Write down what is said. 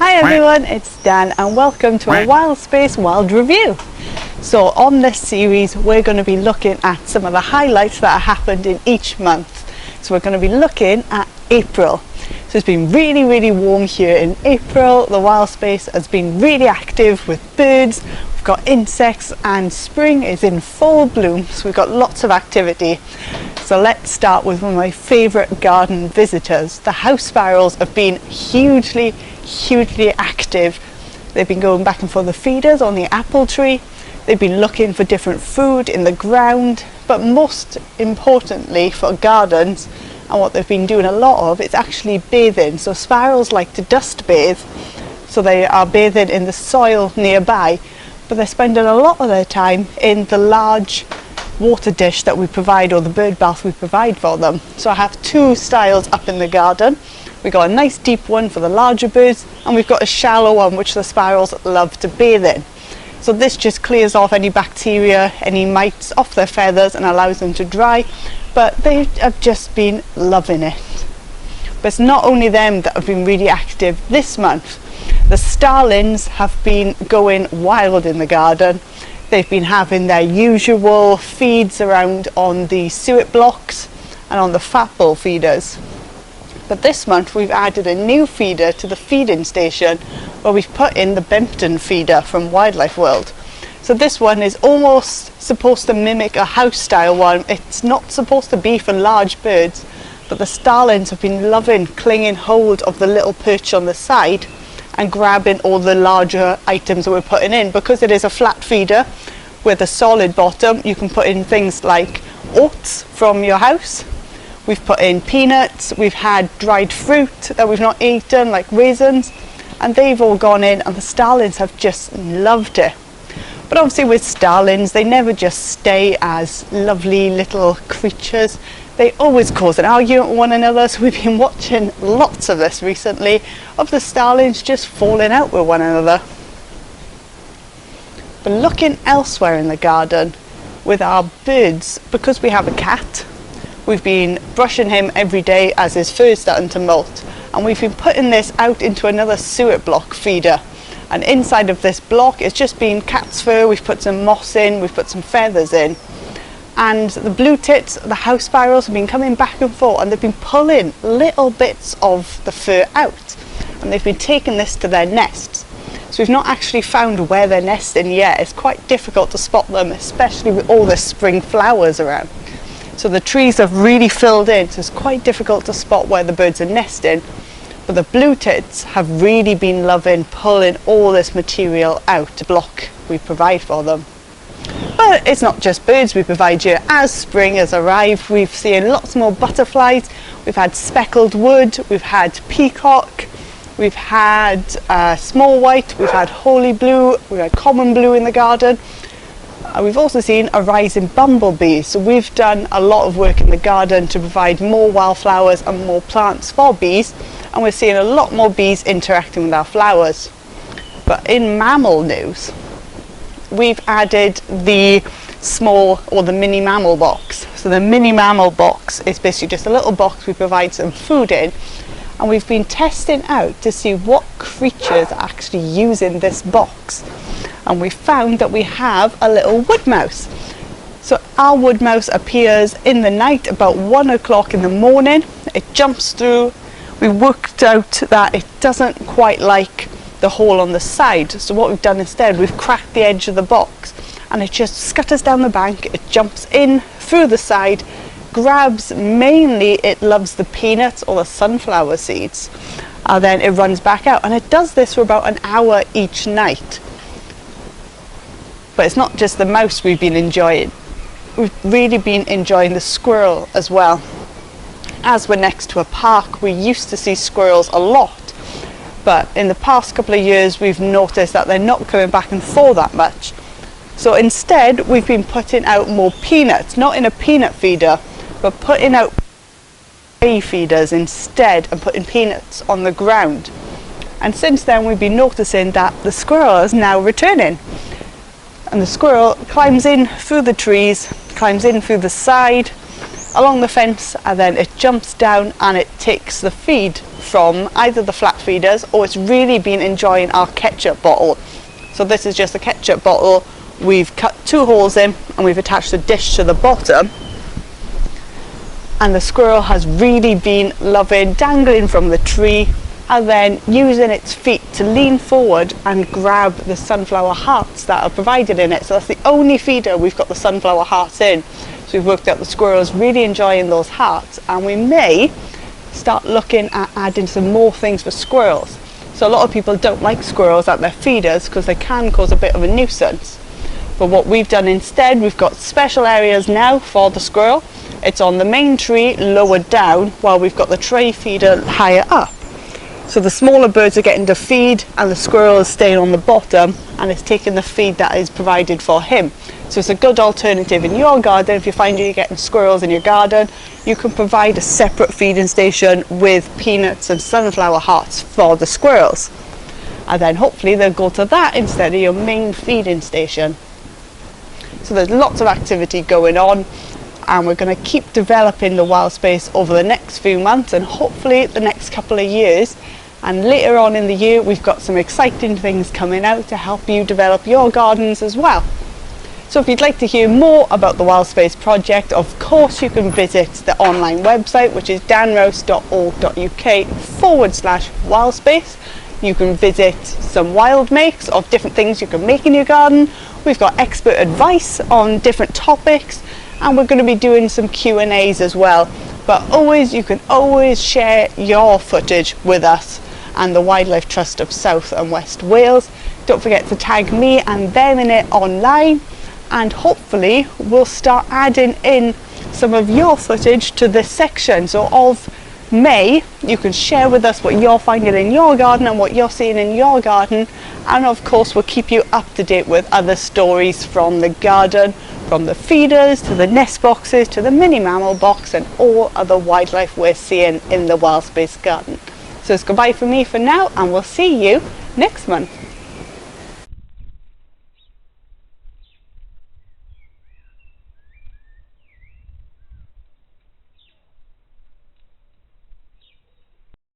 Hi everyone, it's Dan and welcome to a Wild Space Wild Review. So on this series we're going to be looking at some of the highlights that happened in each month. So we're going to be looking at April. So it's been really warm here in April. The wild space has been really active with birds, we've got insects, and spring is in full bloom, so we've got lots of activity. So let's start with one of my favourite garden visitors. The house sparrows have been hugely active. They've been going back and forth the feeders on the apple tree. They've been looking for different food in the ground, but most importantly for gardens, and what they've been doing a lot of, is actually bathing. So sparrows like to dust bathe, so they are bathing in the soil nearby, but they're spending a lot of their time in the large water dish that we provide, or the bird bath we provide for them. So I have two styles up in the garden. We've got a nice deep one for the larger birds, and we've got a shallow one which the sparrows love to bathe in. So this just clears off any bacteria, any mites off their feathers, and allows them to dry, but they have just been loving it. But it's not only them that have been really active this month. The starlings have been going wild in the garden. They've been having their usual feeds around on the suet blocks and on the fat ball feeders. But this month we've added a new feeder to the feeding station, where we've put in the Bempton feeder from Wildlife World. So this one is almost supposed to mimic a house style one. It's not supposed to be for large birds, but the starlings have been loving clinging hold of the little perch on the side and grabbing all the larger items that we're putting in. Because it is a flat feeder with a solid bottom, you can put in things like oats from your house. We've put in peanuts, we've had dried fruit that we've not eaten, like raisins, and they've all gone in, and the starlings have just loved it. But obviously with starlings, they never just stay as lovely little creatures. They always cause an argument with one another, so we've been watching lots of this recently, of the starlings just falling out with one another. But looking elsewhere in the garden, with our birds, because we have a cat, we've been brushing him every day as his fur's starting to molt, and we've been putting this out into another suet block feeder. And inside of this block it's just been cat's fur. We've put some moss in, we've put some feathers in, and the blue tits, the house sparrows, have been coming back and forth, and they've been pulling little bits of the fur out, and they've been taking this to their nests. So we've not actually found where they're nesting yet. It's quite difficult to spot them, especially with all the spring flowers around. So the trees have really filled in, so it's quite difficult to spot where the birds are nesting. But the blue tits have really been loving pulling all this material out the block we provide for them. But it's not just birds we provide here. As spring has arrived, we've seen lots more butterflies. We've had speckled wood, we've had peacock, we've had small white, we've had holy blue, we've had common blue in the garden. We've also seen a rise in bumblebees, so we've done a lot of work in the garden to provide more wildflowers and more plants for bees, and we're seeing a lot more bees interacting with our flowers. But in mammal news, we've added the small, or the mini mammal box. So the mini mammal box is basically just a little box we provide some food in, and we've been testing out to see what creatures are actually using this box. And we found that we have a little wood mouse. So our wood mouse appears in the night about 1 o'clock in the morning. It jumps through. We worked out that it doesn't quite like the hole on the side, so what we've done instead, we've cracked the edge of the box, and it just scutters down the bank. It jumps in through the side, grabs, mainly it loves the peanuts or the sunflower seeds, and then it runs back out, and it does this for about an hour each night. But it's not just the mouse we've been enjoying. We've really been enjoying the squirrel as well. As we're next to a park, we used to see squirrels a lot, but in the past couple of years we've noticed that they're not coming back and forth that much. So instead we've been putting out more peanuts, not in a peanut feeder, but putting out hay feeders instead, and putting peanuts on the ground. And since then we've been noticing that the squirrel is now returning. And the squirrel climbs in through the trees, climbs in through the side, along the fence, and then it jumps down and it takes the feed from either the flat feeders, or it's really been enjoying our ketchup bottle. So this is just a ketchup bottle. We've cut 2 holes in and we've attached a dish to the bottom, and the squirrel has really been loving dangling from the tree and then using its feet to lean forward and grab the sunflower hearts that are provided in it. So that's the only feeder we've got the sunflower hearts in. So we've worked out the squirrel's really enjoying those hearts, and we may start looking at adding some more things for squirrels. So a lot of people don't like squirrels at their feeders because they can cause a bit of a nuisance. But what we've done instead, we've got special areas now for the squirrel. It's on the main tree lower down, while we've got the tray feeder higher up. So the smaller birds are getting to feed and the squirrel is staying on the bottom and it's taking the feed that is provided for him. So it's a good alternative in your garden. If you find you're getting squirrels in your garden, you can provide a separate feeding station with peanuts and sunflower hearts for the squirrels. And then hopefully they'll go to that instead of your main feeding station. So there's lots of activity going on, and we're going to keep developing the wild space over the next few months and hopefully the next couple of years. And later on in the year, we've got some exciting things coming out to help you develop your gardens as well. So if you'd like to hear more about the Wild Space project, of course you can visit the online website, which is danrouse.org.uk/wildspace. You can visit some wild makes of different things you can make in your garden. We've got expert advice on different topics, and we're going to be doing some Q&As as well. But you can always share your footage with us and the Wildlife Trust of South and West Wales. Don't forget to tag me and them in it online, and hopefully we'll start adding in some of your footage to this section. So of May, you can share with us what you're finding in your garden and what you're seeing in your garden, and of course we'll keep you up to date with other stories from the garden, from the feeders to the nest boxes to the mini mammal box and all other wildlife we're seeing in the Wild Space garden. So it's goodbye from me for now, and we'll see you next month.